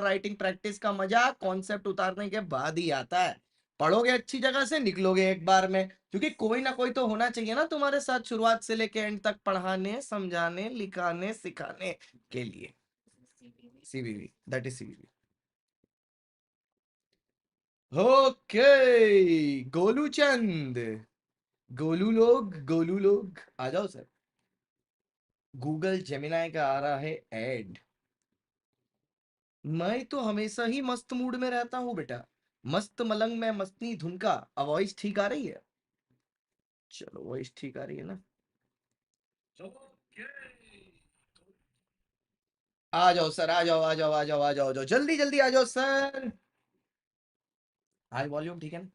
Writing practice का मजा concept उतारने के बाद ही आता है। पढ़ोगे अच्छी जगह से, निकलोगे एक बार में, क्योंकि कोई ना कोई तो होना चाहिए ना तुम्हारे साथ शुरुआत से लेके एंड तक पढ़ाने, समझाने, लिखाने, सिखाने के लिए। सीबीवी, दैट इज सीबीवी। ओके गोलू चंद, गोलू लोग आ जाओ सर। गूगल जेमिनाई का आ रहा है ऐड। मैं तो हमेशा ही मस्त मूड में रहता हूँ बेटा, मस्त मलंग में मस्ती धुन का। वॉइस ठीक आ रही है? चलो वॉइस ठीक आ रही है ना। आ जाओ सर, आ जाओ आ जाओ आ जाओ आ जाओ आ जाओ, जल्दी जल्दी आ जाओ सर। हाई वॉल्यूम ठीक है ना?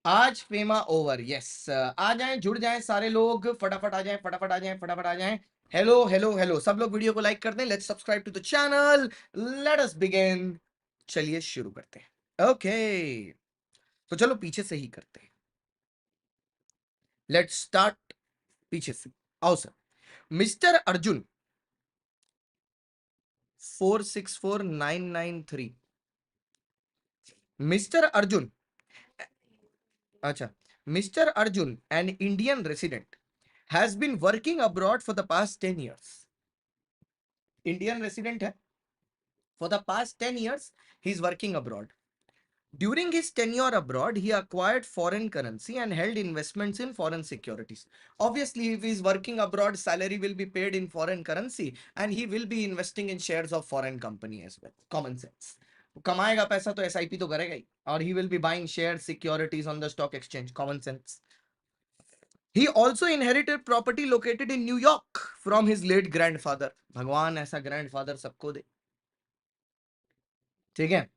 आज फेमा ओवर, यस। आ जाएं, जुड़ जाएं सारे लोग, फटाफट आ जाएं, फटाफट आ जाएं, फटाफट आ जाएं। हेलो हेलो हेलो, सब लोग वीडियो को लाइक कर दें। Let's subscribe to the channel, let us begin. चलिए शुरू करते हैं। ओके, तो चलो पीछे से ही करते हैं। लेट्स स्टार्ट पीछे से। आओ sir. Mister Arjun 464993। Mister Arjun, अच्छा, mister Arjun an Indian resident has been working abroad for the past 10 years। Indian resident है, for the past 10 years he is working abroad. During his tenure abroad, he acquired foreign currency and held investments in foreign securities. Obviously, if he is working abroad, salary will be paid in foreign currency and he will be investing in shares of foreign company as well. Common sense. कमाएगा पैसा तो SIP तो करेगा ही, और he will be buying shares, securities on the stock exchange. Common sense. He also inherited property located in New York from his late grandfather. भगवान ऐसा grandfather सबको दे, ठीक है?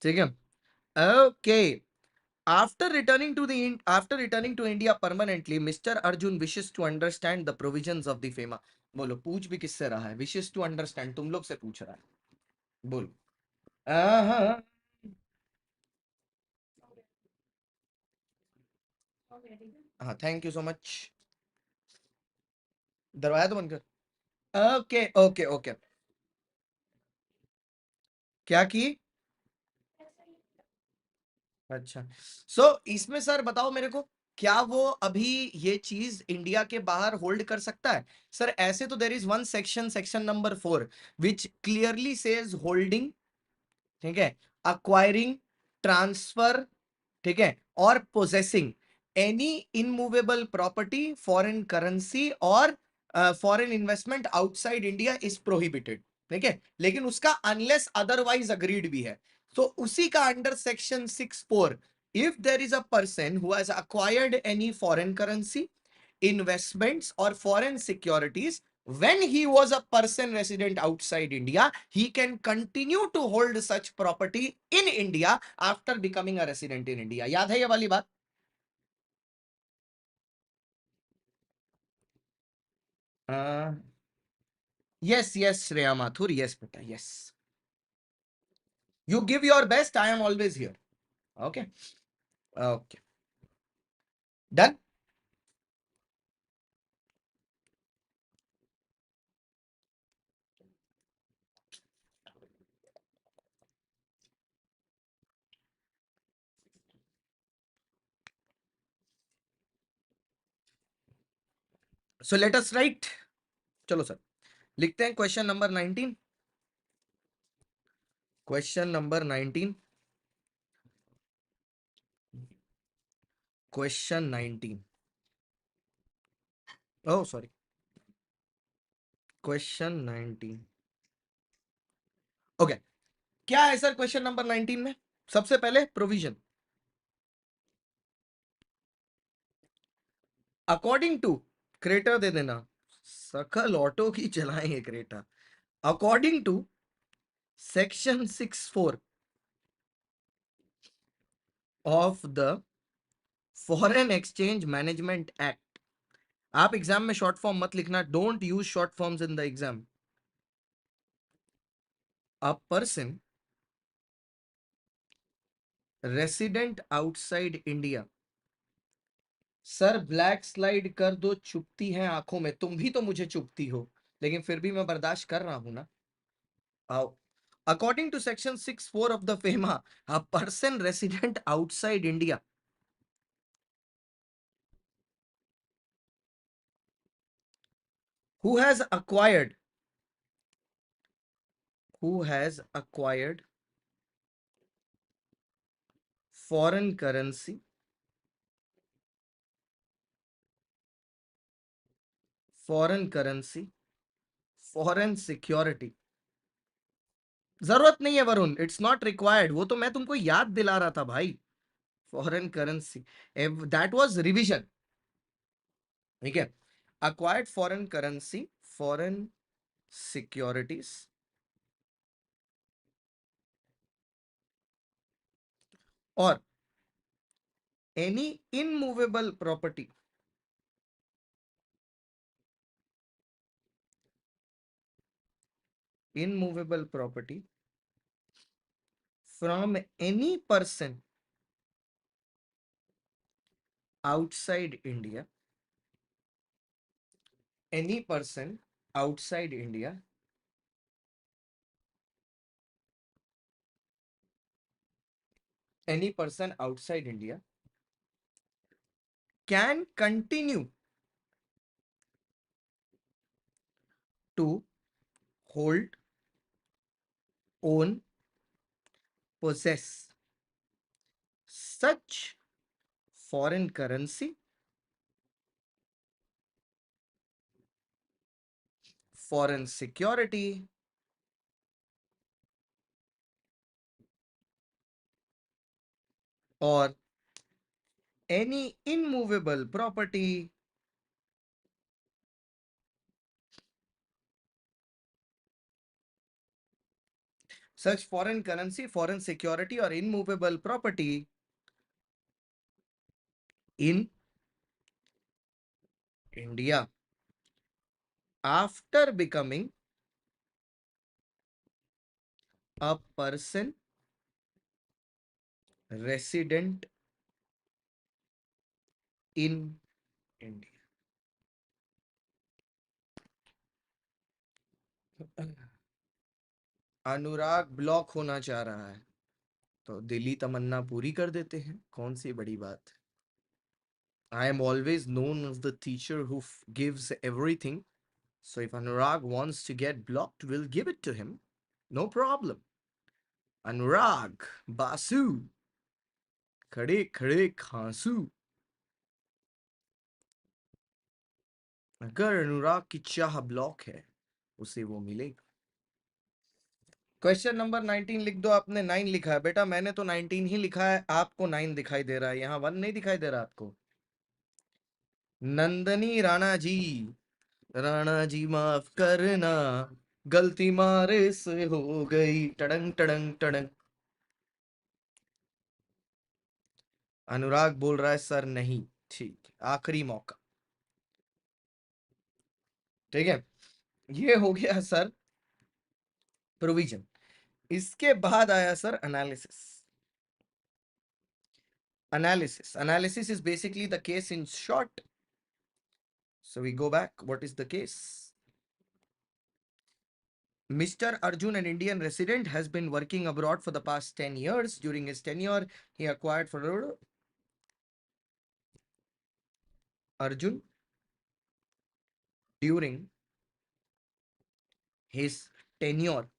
ठीक है, okay. After returning to India permanently, Mr. Arjun wishes to understand the provisions of the FEMA. बोलो, पूछ भी किससे रहा है? Wishes to understand तुम लोग से पूछ रहा है, बोलो। हाँ, हाँ, थैंक यू सो मच। दरवाजा तो बंद कर। ओके ओके ओके, क्या की? अच्छा, इसमें सर बताओ मेरे को, क्या वो अभी ये चीज इंडिया के बाहर होल्ड कर सकता है? सर ऐसे तो there is one section, section number 4, which clearly says holding, ठीक है, अक्वायरिंग, ट्रांसफर, ठीक है, और possessing any immovable property, foreign currency और foreign investment outside India is prohibited. ठीक है, लेकिन उसका अनलेस अदरवाइज अग्रीड भी है। तो उसी का under section 6(4), if there is a person who has acquired any foreign currency, investments or foreign securities when he was a person resident outside India, he can continue to hold such property in India after becoming a resident in India. याद है ये वाली बात? Yes yes Shreya Mathur, yes बेटा, yes. You give your best, I am always here. Okay okay, done. So let us write. चलो sir, लिखते हैं question number 19। Question number 19, question 19, oh sorry, question 19। Okay, क्या है सर क्वेश्चन नंबर 19 में? सबसे पहले provision, according to, Creta दे देना, सकल ऑटो की चलाएंगे Creta. According to section 6(4) of the foreign exchange management act. आप एग्जाम में शॉर्ट फॉर्म मत लिखना, don't use short forms in the exam. A person resident outside India sir black slide कर दो, चुभती है आंखों में, तुम भी तो मुझे चुभती हो, लेकिन फिर भी मैं बर्दाश्त कर रहा हूं ना। आओ। According to section 6(4) of the FEMA, a person resident outside India who has acquired who has acquired foreign currency, foreign currency, foreign security। जरूरत नहीं है वरुण, इट्स नॉट रिक्वायर्ड, वो तो मैं तुमको याद दिला रहा था भाई। Foreign currency, that was revision. ठीक है। Acquired foreign currency, foreign securities, और any immovable property, immovable property from any person outside India, any person outside India, any person outside India can continue to hold, own, possess such foreign currency, foreign security, or any immovable property such foreign currency, foreign security, or immovable property in India after becoming a person resident in India। Anurag block होना चाह रहा है, तो दिली तमन्ना पूरी कर देते हैं, कौन सी बड़ी बात। I am always known as the teacher who gives everything. So if Anurag wants to get blocked, we'll give it to him. No problem. Anurag, Basu, खड़े खड़े खांसू। अगर अनुराग की चाह ब्लॉक है, उसे वो मिलेगा। क्वेश्चन नंबर 19 लिख दो। आपने 9 लिखा है बेटा, मैंने तो 19 ही लिखा है, आपको 9 दिखाई दे रहा है, यहाँ 1 नहीं दिखाई दे रहा आपको। नंदनी राणा जी, राणा जी माफ करना, गलती मारे से हो गई, टडंग टडंग टडंग। अनुराग बोल रहा है सर नहीं, ठीक, आखिरी मौका। ठीक है, ये हो गया सर प्रोविजन। इसके बाद आया sir analysis. Analysis is basically the case in short. So we go back, what is the case? Mr. Arjun, an Indian resident, has been working abroad for the past 10 years. During his tenure, he acquired for Arjun, during his tenure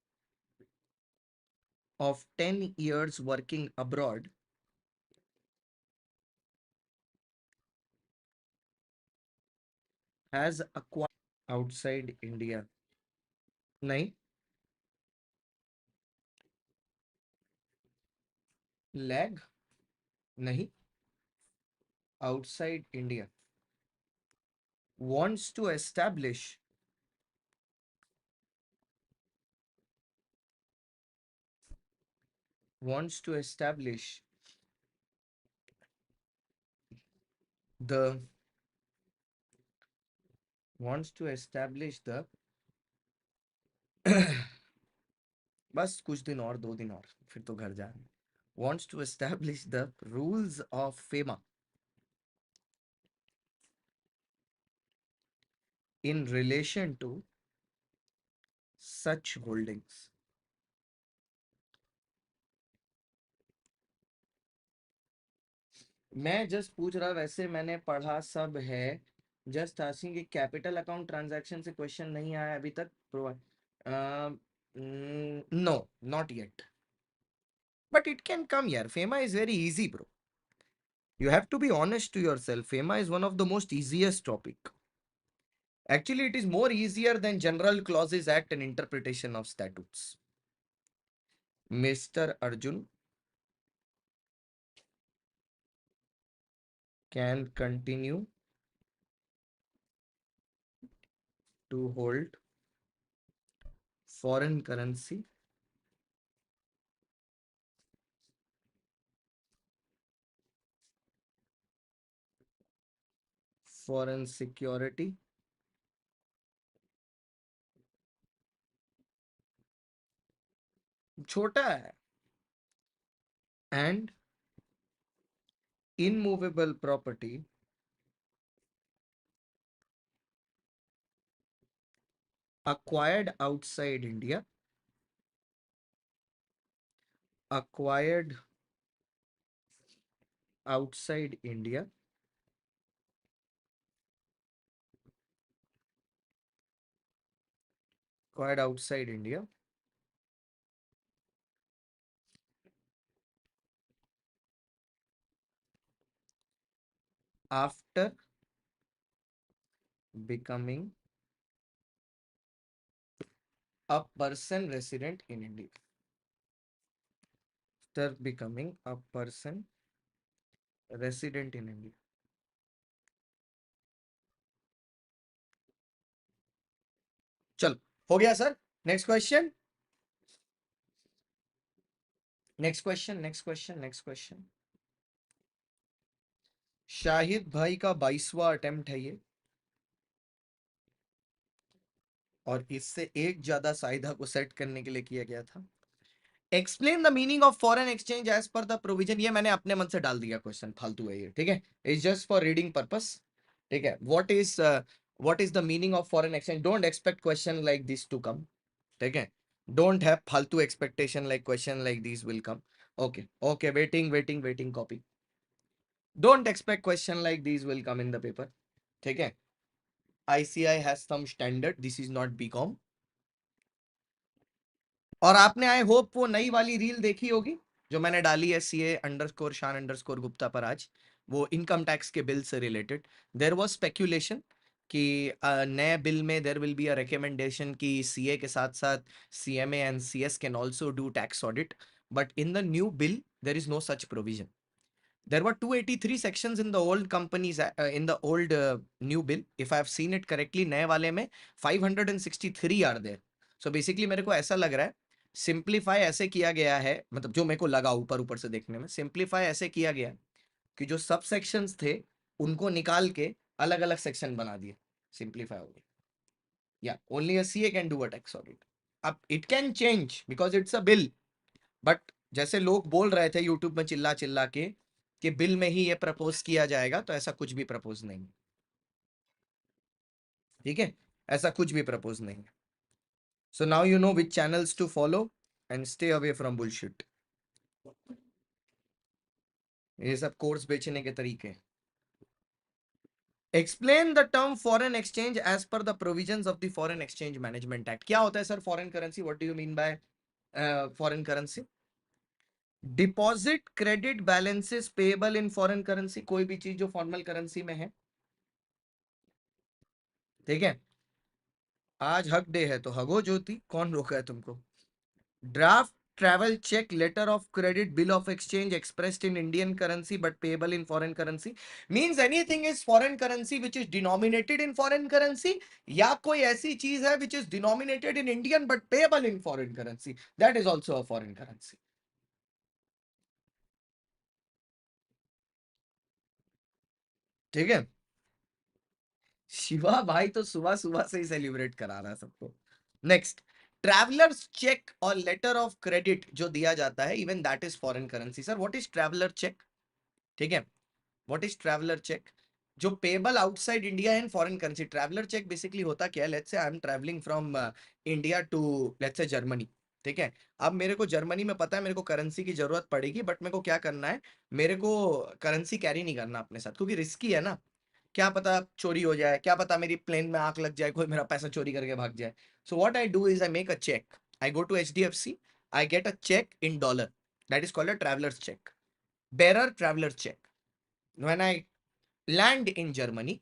of 10 years working abroad, has acquired outside India. नहीं, leg नहीं, outside India, wants to establish wants to establish the wants to establish the बस कुछ दिन और, 2 दिन और, फिर तो घर जाना। wants to establish the rules of FEMA, in relation to such holdings. मैं जस्ट पूछ रहा, वैसे मैंने पढ़ा सब है, जस्ट आस्किंग कि कैपिटल अकाउंट ट्रांजैक्शन से क्वेश्चन नहीं आया अभी तक। No, not yet, but it can come यार। FEMA is very easy bro, you have to be honest to yourself. FEMA is one of the most easiest topic. Actually, it is more easier than General Clauses Act and interpretation of statutes. Mr. Arjun can continue to hold foreign currency foreign security छोटा है and immovable property acquired outside India, acquired outside India acquired outside India after becoming a person resident in India. After becoming a person resident in India. चलो, हो गया sir. Next question, next question, next question, next question. Shahid भाई का 22वां attempt है ये, और इससे एक ज्यादा साइदा को सेट करने के लिए किया गया था। Explain the meaning of foreign exchange as per the provision. ये मैंने अपने मन से डाल दिया क्वेश्चन, फालतू है ये, ठीक है, it's just for reading purpose, ठीक है। What is the meaning of foreign exchange, don't expect question like this to come, ठीक है, डोंट हैव फालतू expectation like question like this will come. Okay okay, waiting waiting waiting, copy, don't expect question like this will come in the paper, ठीक है। ICI has some standard, this is not BCom. और आपने I hope वो नई वाली reel देखी होगी जो मैंने डाली है CA_शान_गुप्ता पर आज, वो इनकम टैक्स के बिल से रिलेटेड। देयर वाज स्पेक्यूलेशन कि नए बिल में there will be a recommendation कि CA के साथ साथ CMA and CS can also do tax audit, but in the new bill there is no such provision. There were 283 sections in the old companies, in the old new bill. If I have seen it correctly, नए वाले में 563 are there. So basically मेरे को ऐसा लग रहा है simplify ऐसे किया गया है, मतलब जो मेरे को लगा ऊपर ऊपर से देखने में, सिंप्लीफाई ऐसे किया गया कि जो सब सेक्शंस थे उनको निकाल के अलग अलग सेक्शन बना दिए, सिंप्लीफाई हो गया। या only a CA can do a tax audit. अब it can change because it's a bill, but जैसे लोग बोल रहे थे यूट्यूब में चिल्ला चिल्ला के कि बिल में ही ये प्रपोज किया जाएगा, तो ऐसा कुछ भी प्रपोज नहीं, ठीक है, ऐसा कुछ भी प्रपोज नहीं है। So now you know which channels to follow and stay away from bullshit. ये सब कोर्स बेचने के तरीके। Explain the term foreign exchange as per the provisions of the foreign exchange management act. क्या होता है sir foreign currency, what do you mean by foreign currency? Deposit credit balances payable in foreign currency, कोई भी चीज जो formal currency में है, ठीक है। आज हक डे है तो हगो ज्योति, कौन रोका है तुमको? Draft travel cheque letter of credit bill of exchange expressed in Indian currency but payable in foreign currency means anything is foreign currency which is denominated in foreign currency, या कोई ऐसी चीज है which is denominated in Indian but payable in foreign currency, that is also a foreign currency, ठीक है। शिवा भाई तो सुबह सुबह से ही सेलिब्रेट करा रहा है सबको। नेक्स्ट, ट्रैवलर्स चेक और लेटर ऑफ क्रेडिट जो दिया जाता है, even that is foreign currency. Sir what is traveller cheque, ठीक है, व्हाट इज ट्रैवलर चेक? जो payable outside India in foreign currency, traveller cheque basically होता क्या है, let's say I am travelling from India to let's say Germany, ठीक है। अब मेरे को जर्मनी में पता है मेरे को करेंसी की जरूरत पड़ेगी, बट मेरे को क्या करना है, मेरे को करेंसी कैरी नहीं करना अपने साथ, क्योंकि रिस्की है ना, क्या पता चोरी हो जाए, क्या पता मेरी प्लेन में आग लग जाए, कोई मेरा पैसा चोरी करके भाग जाए। So what I do is I make a cheque, I go to HDFC, I get a cheque in dollar, that is called a travellers cheque, bearer traveler check. When I land in Germany,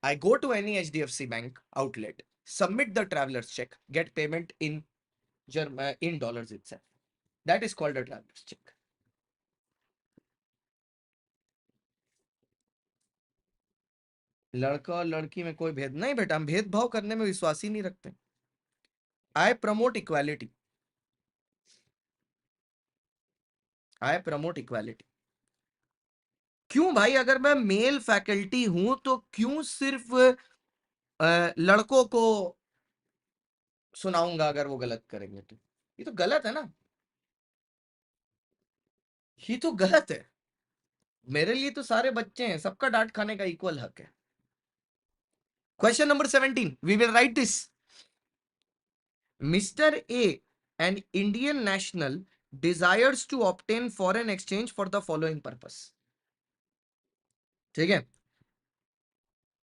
I go to any HDFC bank outlet, submit the traveler's check, get payment in in dollars itself. That is called a traveler's check. लड़का और लड़की में कोई भेद नहीं बेटा, हम भेदभाव करने में विश्वास ही नहीं रखते। आई प्रमोट इक्वालिटी, आई प्रमोट इक्वालिटी। क्यों भाई, अगर मैं मेल फैकल्टी हूं तो क्यों सिर्फ लड़कों को सुनाऊंगा अगर वो गलत करेंगे तो? ये तो गलत है ना, ये तो गलत है। मेरे लिए तो सारे बच्चे हैं, सबका डांट खाने का इक्वल हक है। Question number 17, we will write this. Mister A, an Indian national, desires to obtain foreign exchange for the following purpose, ठीक है।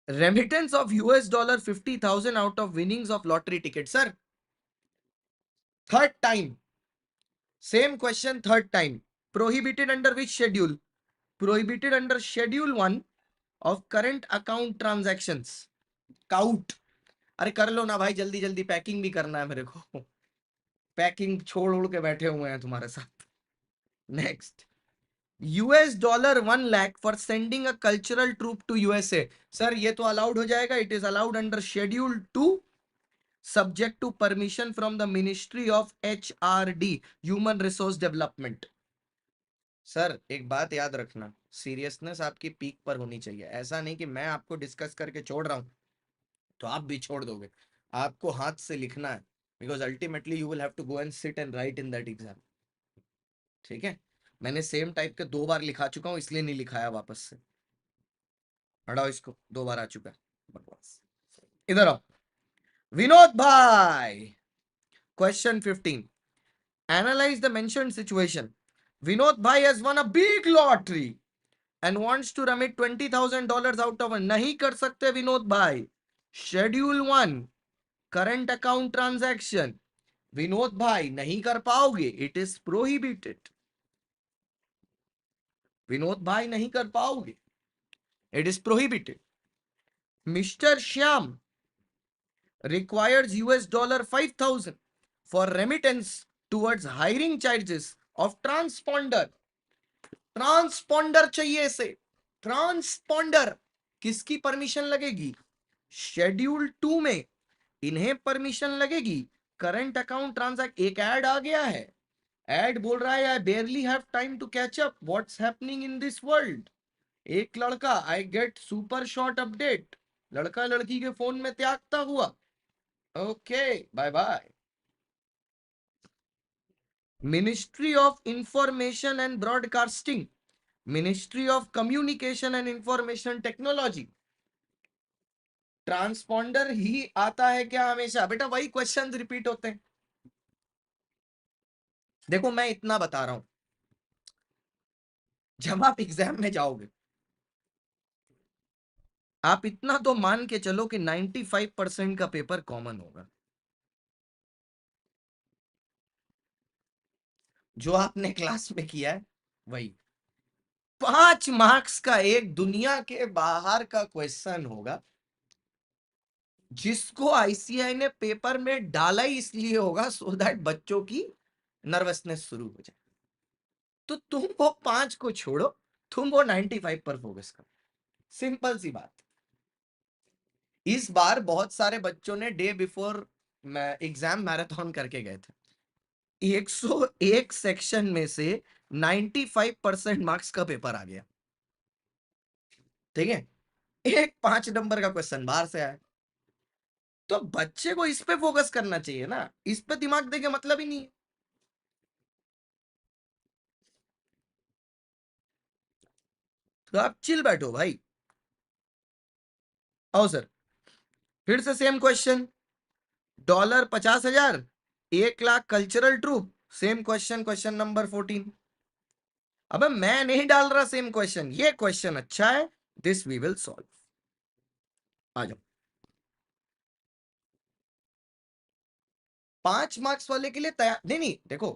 Remittance of $50,000 out of winnings of lottery ticket. Sir third time same question, third time. Prohibited under which schedule? Prohibited under schedule 1 of current account transactions. काउट, अरे कर लो ना भाई, जल्दी जल्दी packing भी करना है मेरे को। पैकिंग छोड़ उड़ के बैठे हुए हैं तुम्हारे साथ। Next, $1 lakh for sending a cultural troupe to USA। Sir ये तो अलाउड हो जाएगा, it is allowed under schedule 2, subject to permission from the ministry of HRD, human resource development. Sir एक बात याद रखना, सीरियसनेस आपकी पीक पर होनी चाहिए, ऐसा नहीं कि मैं आपको डिस्कस करके छोड़ रहा हूं तो आप भी छोड़ दोगे। आपको हाथ से लिखना है, because ultimately you will have to go and sit and write in that exam, ठीक है। मैंने सेम टाइप के 2 बार लिखा चुका हूं, इसलिए नहीं लिखाया वापस से। हटाओ इसको, 2 बार आ चुका है बकवास। इधर आओ विनोद भाई। Question 15, analyse the mentioned situation. Vinod भाई has won a big lottery and wants to remit $20,000 out of, नहीं कर सकते विनोद भाई। Schedule 1 current account transaction, Vinod भाई नहीं कर पाओगे, इट इज प्रोहिबिटेड। विनोद भाई नहीं कर पाओगे, it is prohibited. Mister Shyam requires $5,000 for remittance towards hiring charges of transponder। Transponder चाहिए इसे, ट्रांसपॉन्डर किसकी परमिशन लगेगी? शेड्यूल 2 में इन्हें परमिशन लगेगी। करंट अकाउंट ट्रांजैक्ट, एक ऐड आ गया है, ऐड बोल रहा है I barely have time to catch up what's happening in this world. एक लड़का, I get super short update, लड़का लड़की के फोन में त्यागता हुआ। Okay bye bye. Ministry of information and broadcasting, ministry of communication and information technology. Transponder ही आता है क्या हमेशा? बेटा वही क्वेश्चंस रिपीट होते हैं। देखो मैं इतना बता रहा हूं, जब आप एग्जाम में जाओगे, आप इतना तो मान के चलो कि 95% का पेपर कॉमन होगा। जो आपने क्लास में किया है वही। 5 मार्क्स का एक दुनिया के बाहर का क्वेश्चन होगा, जिसको ICAI ने पेपर में डाला ही इसलिए होगा सो दैट बच्चों की नर्वसनेस शुरू हो जाए। तो तुम वो 5 को छोड़ो, तुम वो 95 पर फोकस करो, सिंपल सी बात। इस बार बहुत सारे बच्चों ने डे बिफोर एग्जाम मैराथन करके गए थे। 101 सेक्शन में से 95% मार्क्स का पेपर आ गया, ठीक है। एक 5 नंबर का क्वेश्चन बाहर से आया, तो बच्चे को इस पे फोकस करना चाहिए ना, इस पे दिमाग देके मतलब ही नहीं है। तो आप चिल बैठो भाई, आओ सर, फिर से same question, dollar 50,000, 1 lakh cultural troupe, same question, question number 14। अबे मैं नहीं डाल रहा सेम क्वेश्चन, ये क्वेश्चन अच्छा है, दिस वी विल सॉल्व। आ जाओ। 5 मार्क्स वाले के लिए तैयार, नहीं नहीं देखो,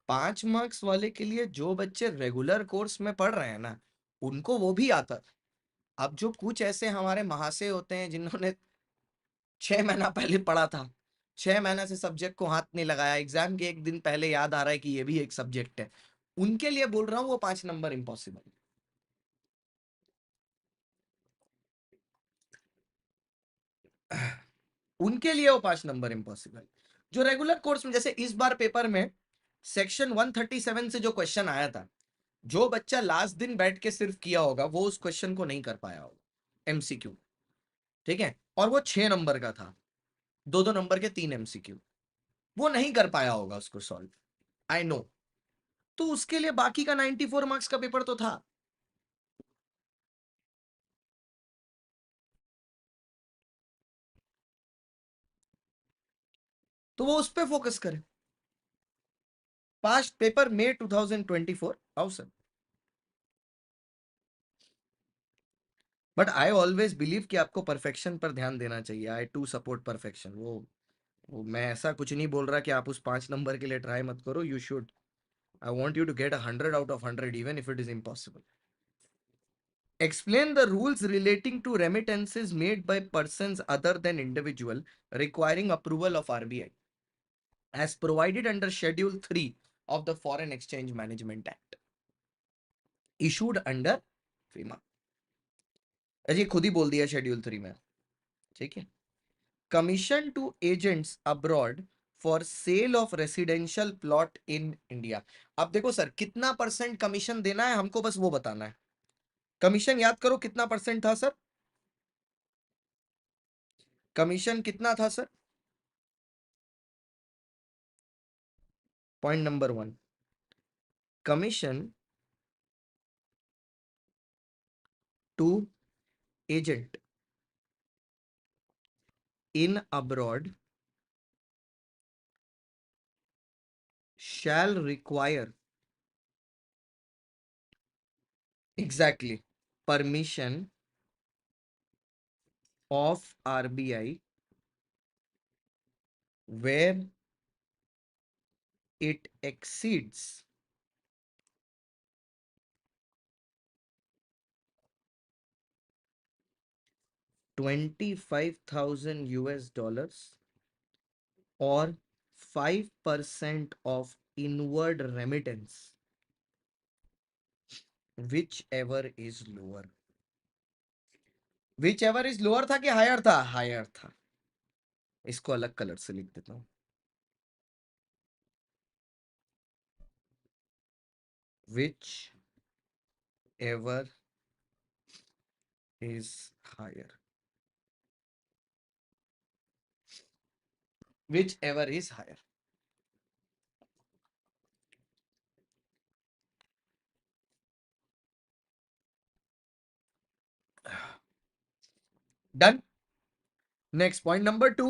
5 मार्क्स वाले के लिए जो बच्चे रेगुलर कोर्स में पढ़ रहे हैं ना, उनको वो भी आता है। अब जो कुछ ऐसे हमारे महाशय होते हैं जिन्होंने 6 महीना पहले पढ़ा था, 6 महीना से सब्जेक्ट को हाथ नहीं लगाया, एग्जाम के एक दिन पहले याद आ रहा है कि ये भी एक सब्जेक्ट है, उनके लिए बोल रहा हूँ वो 5 नंबर इम्पॉसिबल। उनके लिए वो 5 नंबर इम्पॉसिबल। जो रेगुलर कोर्स में, जैसे इस बार पेपर में सेक्शन 137 से जो क्वेश्चन आया था, जो बच्चा लास्ट दिन बैठ के सिर्फ किया होगा वो उस क्वेश्चन को नहीं कर पाया होगा, एमसीक्यू, ठीक है, और वो 6 नंबर का था, 2-2 नंबर के 3 एमसीक्यू, वो नहीं कर पाया होगा उसको सॉल्व, आई नो। तो उसके लिए बाकी का 94 मार्क्स का पेपर तो था। तो वो उस पर फोकस करे। पास्ट पेपर मई 2024, आओ sir. But I always believe कि आपको परफेक्शन पर ध्यान देना चाहिए, आई टू सपोर्ट परफेक्शन। वो मैं ऐसा कुछ नहीं बोल रहा कि आप उस 5 नंबर के लिए ट्राई मत करो, you should, I want you to get 100 out of 100 even if it is impossible. Explain the rules relating to remittances made by persons other than individual requiring approval of RBI as provided under Schedule 3 of the Foreign Exchange Management Act issued under FEMA। अजी खुद ही बोल दिया schedule 3 में, ठीक है। Commission to agents abroad for sale of residential plot in India. अब देखो sir, कितना परसेंट कमीशन देना है हमको, बस वो बताना है। कमीशन याद करो कितना परसेंट था सर, कमीशन कितना था sir? Point number 1, commission to agent in abroad shall require exactly permission of RBI where it exceeds 25,000 US dollars or 5% of inward remittance, whichever is lower। whichever is lower था कि higher था? Higher था। इसको अलग colour से लिख देता हूं, whichever is higher, whichever is higher। Done. Next point number 2,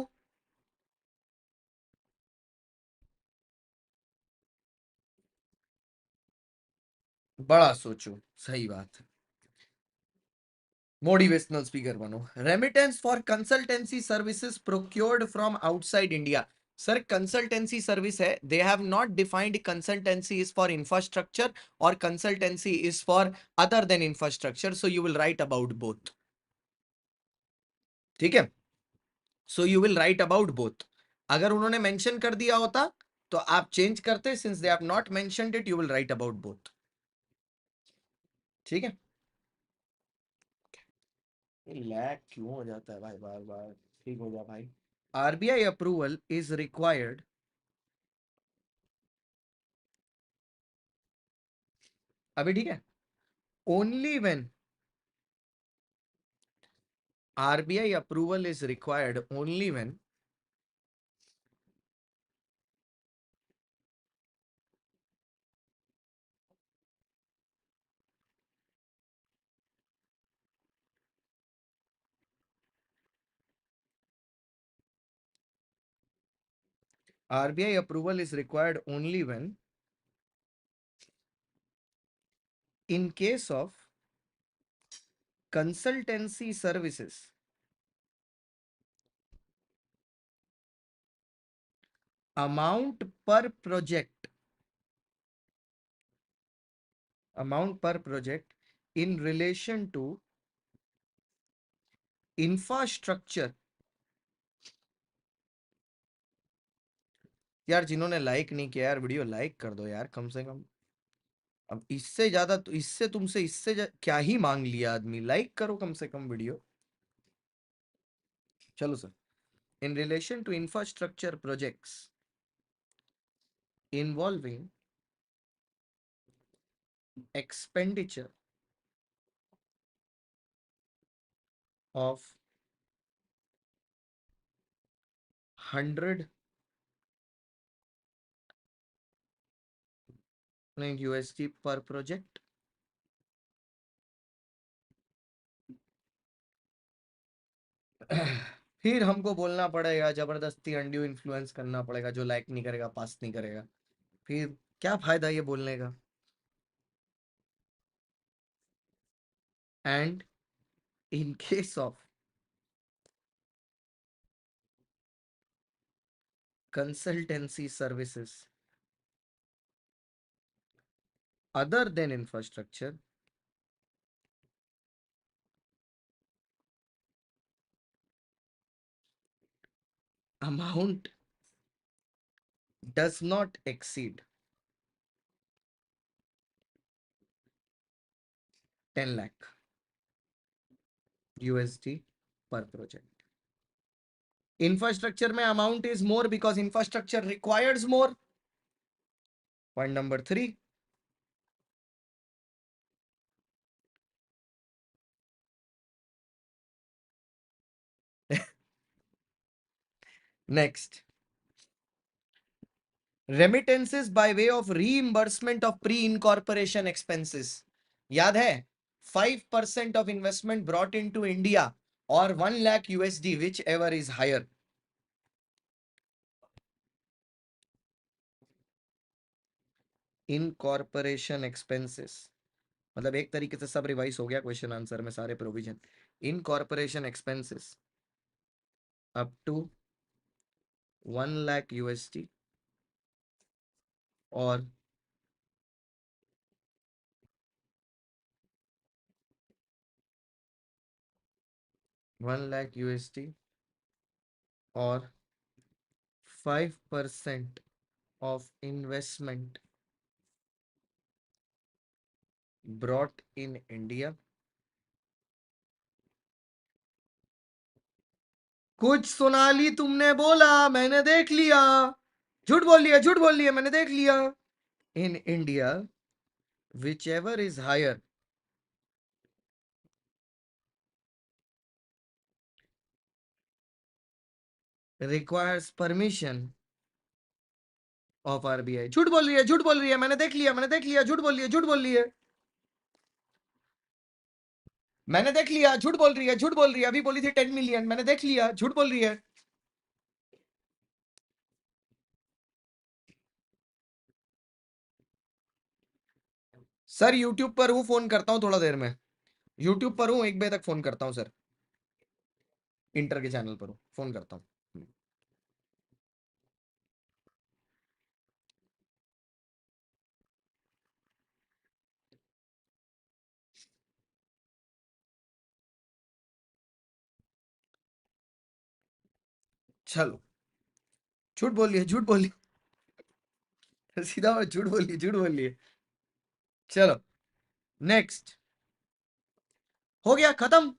बड़ा सोचो, सही बात है, मोटिवेशनल स्पीकर बनो। Remittance for consultancy services procured from outside India. Sir consultancy service है, they have not defined consultancy is for infrastructure और consultancy is for other than infrastructure, so you will write about both, ठीक है। So you will write about both. अगर उन्होंने mention कर दिया होता तो आप चेंज करते, since they have not mentioned it, you will write about both, ठीक है। लैग क्यों हो जाता है भाई बार बार, ठीक हो जा भाई। RBI approval is required अभी, ठीक है, only when RBI approval is required only when RBI approval is required only when, in case of consultancy services, amount per project in relation to infrastructure. यार जिन्होंने लाइक नहीं किया यार video like कर दो यार कम से कम। अब इससे ज्यादा तो इससे तुमसे क्या ही मांग लिया आदमी, लाइक करो कम से कम वीडियो। चलो sir, in relation to infrastructure projects involving expenditure of 100 USD per project, फिर हमको बोलना पड़ेगा जबरदस्ती अनड्यू इन्फ्लुएंस करना पड़ेगा, जो लाइक नहीं करेगा पास नहीं करेगा, फिर क्या फायदा ये बोलने का। And in case of consultancy services other than infrastructure, amount does not exceed 10 lakh USD per project. Infrastructure में amount is more because infrastructure requires more. Point number 3. Next, remittances by way of reimbursement of pre-incorporation expenses. याद है 5% of investment brought into India or 1 lakh USD, whichever is higher. Incorporation expenses मतलब एक तरीके से सब revise हो गया question answer में सारे provision. Incorporation expenses up to 1 lakh USD और 1 लाख USD और 5% of investment brought in India। कुछ सोनाली तुमने बोला मैंने देख लिया, झूठ बोल लिया झूठ बोल लिया मैंने देख लिया। In India whichever is higher requires permission of RBI। झूठ बोल रही है झूठ बोल रही है मैंने देख लिया झूठ बोल रही है झूठ बोल रही है मैंने देख लिया झूठ बोल रही है झूठ बोल रही है अभी बोली थी 10 मिलियन मैंने देख लिया झूठ बोल रही है। सर यूट्यूब पर हूँ फोन करता हूँ थोड़ा देर में, यूट्यूब पर हूँ 1 बजे तक फोन करता हूँ सर, इंटर के चैनल पर हूँ फोन करता हूँ। चलो झूठ बोलिए झूठ बोलिए सीधा झूठ बोलिए झूठ बोलिए। चलो नेक्स्ट, हो गया खत्म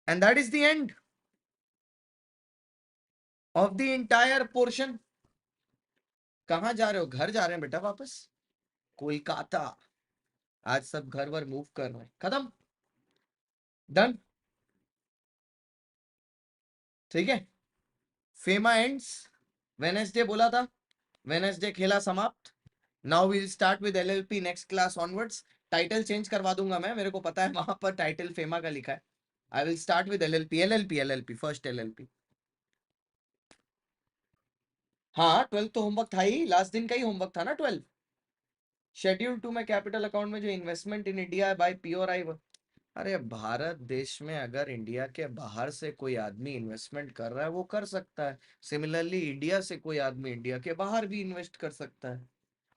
and that is the end of the entire portion. कहां जा रहे हो? घर जा रहे हैं बेटा वापस कोलकाता। आज सब घर वर मूव कर रहे हैं, खत्म डन ठीक है। फेमा एंड्स, वेनेसडे बोला था, वेनेसडे खेला समाप्त। Now we will start with LLP next class onwards. Title change करवा दूंगा मैं, मेरे को पता है वहां पर टाइटल फेमा का लिखा है। I will start with LLP first LLP. हाँ 12 तो होमवर्क था ही, लास्ट दिन का ही होमवर्क था ना 12। शेड्यूल 2 में कैपिटल अकाउंट में जो investment in India by P और आई। अरे भारत देश में अगर इंडिया के बाहर से कोई आदमी इन्वेस्टमेंट कर रहा है वो कर सकता है। सिमिलरली इंडिया से कोई आदमी इंडिया के बाहर भी इन्वेस्ट कर सकता है।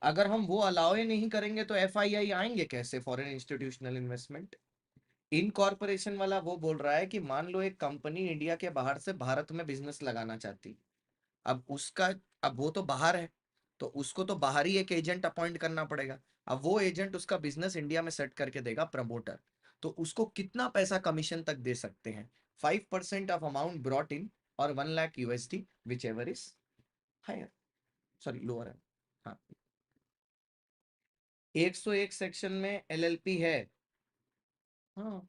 अगर हम वो अलाउ ही नहीं करेंगे तो एफआईआई आएंगे कैसे, फॉरेन इंस्टीट्यूशनल इन्वेस्टमेंट। इन कॉर्पोरेशन वाला वो बोल रहा है कि मान लो एक कंपनी इंडिया के बाहर से भारत में बिजनेस लगाना चाहती, अब उसका, अब वो तो बाहर है, तो उसको तो बाहर ही एक एजेंट अपॉइंट करना पड़ेगा। अब वो एजेंट उसका बिजनेस इंडिया में सेट करके देगा, प्रमोटर। तो उसको कितना पैसा कमीशन तक दे सकते हैं? 5% ऑफ अमाउंट ब्रॉट इन और 1 lakh USD, whichever is higher, sorry lower है। हाँ, 101 सेक्शन में एलएलपी है। हाँ,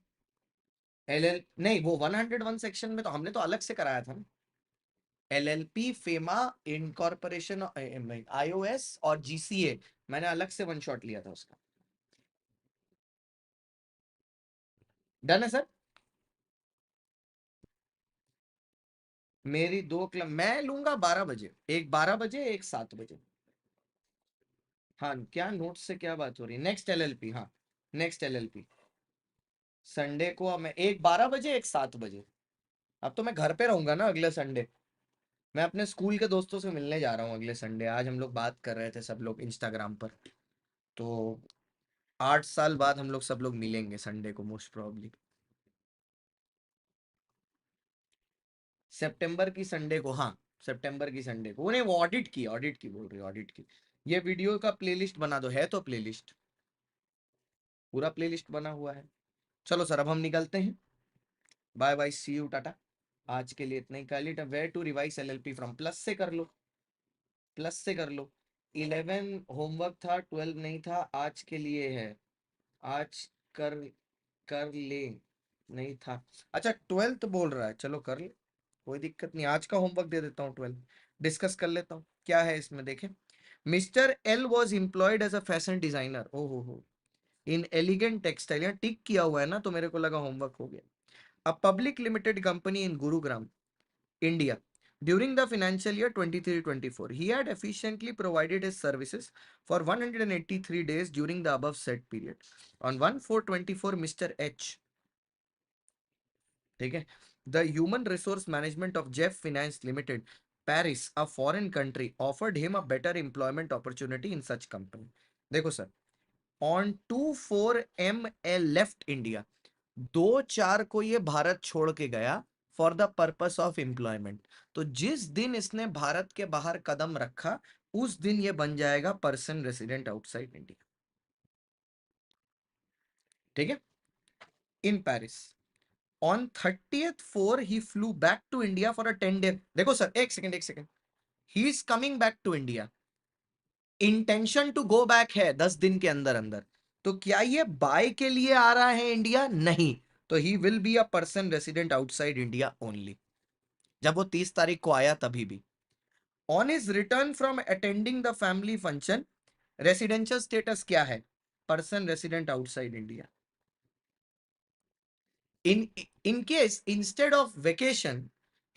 एलएल नहीं, वो 101 सेक्शन में तो हमने तो अलग से कराया था ना। एलएलपी, फेमा, इनकॉर्पोरेशन, आईओएस और जीसीए, मैंने अलग से वन शॉट लिया था उसका। डन है सर। मेरी दो क्लब मैं लूंगा 12 बजे, एक 12 बजे, एक 7 बजे। हाँ, क्या नोट्स से क्या बात हो रही है? नेक्स्ट एलएलपी, हाँ नेक्स्ट एलएलपी संडे को मैं, एक 12 बजे, एक 7 बजे। अब तो मैं घर पे रहूंगा ना अगले संडे। मैं अपने स्कूल के दोस्तों से मिलने जा रहा हूँ अगले संडे। आज हम लोग बात कर रहे थे सब लोग इंस्टाग्राम पर, तो 8 साल बाद हम लोग सब लोग मिलेंगे संडे को मोस्ट प्रोबेबली। सितंबर की संडे को, हाँ सितंबर की संडे को। वो नहीं, वो ऑडिट की बोल रही है, ऑडिट की। ये वीडियो का प्लेलिस्ट बना दो, है तो प्लेलिस्ट, पूरा प्लेलिस्ट बना हुआ है। चलो सर अब हम निकलते हैं। Bye bye, see you, tata. आज के लिए इतना ही। कर ली where to revise LLP from, plus से कर लो, प्लस से कर लो। 11 होमवर्क था, 12 नहीं था, आज के लिए है। आज कर कर ले, नहीं था। अच्छा 12th बोल रहा है, चलो कर ले, कोई दिक्कत नहीं। आज का होमवर्क दे देता हूँ, 12 डिस्कस कर लेता हूँ क्या है इसमें। देखें, mister L was employed as a fashion designer, ओ हो, इन एलिगेंट टेक्सटाइल। यहाँ टिक किया हुआ है ना, तो मेरे को लगा होमवर्क हो गया। A public limited company in Gurugram, India. During the financial year 23-24, he had efficiently provided his services for 183 days during the above said period. On 1/4/24, Mr. H, ठीक है, the Human Resource Management of Jeff Finance Limited, Paris, a foreign country, offered him a better employment opportunity in such company. देखो sir, on 2/4 left India, 2/4 को ये भारत छोड़ के गया for the purpose of employment. तो जिस दिन इसने भारत के बाहर कदम रखा उस दिन ये बन जाएगा पर्सन रेसिडेंट आउटसाइड इंडिया। ठीक है, in Paris. On 30th 4 he flew back to India for a 10 day. देखो सर, एक सेकेंड एक second, he is coming back to India, intention to go back है 10 दिन के अंदर अंदर। तो क्या ये बाय के लिए आ रहा है इंडिया? नहीं। तो he will be a person resident outside India only. जब वो 30 तारीख को आया तभी भी। On is return from attending the family function, residential status क्या है? Person resident outside India. In case instead of vacation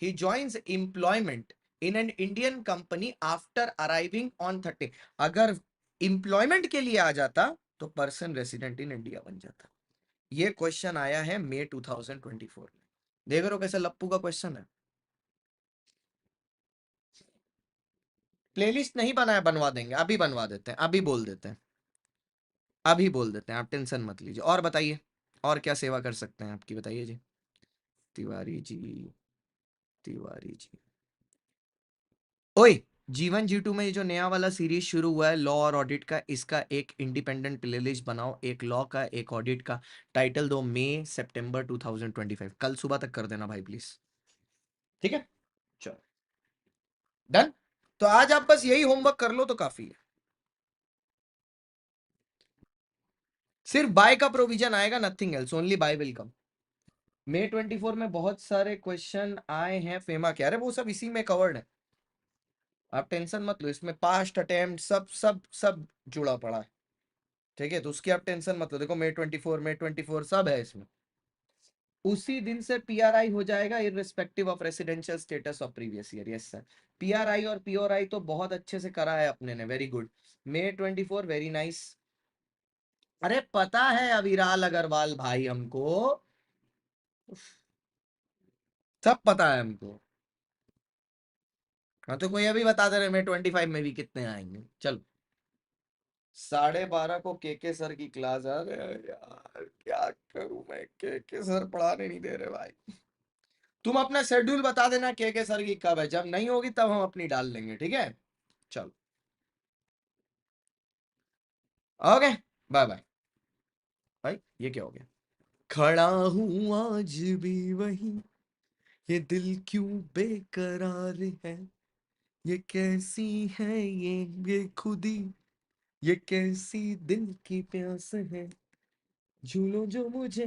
he joins employment in an Indian company after arriving on 30, अगर एम्प्लॉयमेंट के लिए आ जाता तो पर्सन रेसिडेंट इन इंडिया बन जाता। ये क्वेश्चन आया है मई 2024 में। देख रहे हो कैसे लप्पू का क्वेश्चन है। प्लेलिस्ट नहीं बनाया, बनवा देंगे, अभी बनवा देते हैं, अभी बोल देते हैं, अभी बोल देते हैं, आप टेंशन मत लीजिए। और बताइए, और क्या सेवा कर सकते हैं आपकी, बताइए जी। तिवारी जी, तिवारी जी। ओए, जीवन जी टू में ये जो नया वाला सीरीज शुरू हुआ है लॉ और ऑडिट का, इसका एक इंडिपेंडेंट प्लेलिस्ट बनाओ, एक लॉ का एक ऑडिट का। टाइटल दो मई सितंबर 2025, कल सुबह तक कर देना भाई प्लीज। ठीक है, चलो डन। तो आज आप बस यही होमवर्क कर लो तो काफी है। सिर्फ बाय का प्रोविजन आएगा, nothing else, only buy will come. मई 24 में बहुत सारे क्वेश्चन आए हैं फेमा के, अरे वो सब इसी में कवर्ड है, आप टेंशन मत लो। इसमें पास्ट अटेम्प्ट सब सब सब जुड़ा पड़ा है। ठीक है, तो उसकी आप टेंशन मत लो। देखो मई 24 सब है इसमें। उसी दिन से पीआरआई हो जाएगा irrespective of residential status of previous year. Yes sir, PRI और पीओआरआई तो बहुत अच्छे से करा है अपने ने, very good. May 24, very nice. अरे पता है अविराल अग्रवाल भाई हमको, सब पता है हमको। हाँ तो कोई अभी बता दे रहे May 25 में भी कितने आएंगे। चलो 12:30 को के सर की क्लास। अरे यार क्या करूं मैं, के सर पढ़ाने नहीं दे रहे भाई। तुम अपना शेड्यूल बता देना के सर की कब है, जब नहीं होगी तब हम अपनी डाल लेंगे, ठीक है। चलो ओके, बाय बाय। भाई ये क्या हो गया, खड़ा हूं आज भी वही, ये दिल क्यों बेकरार है, ये कैसी है ये खुदी, ये कैसी दिल की प्यास है, झूलो जो मुझे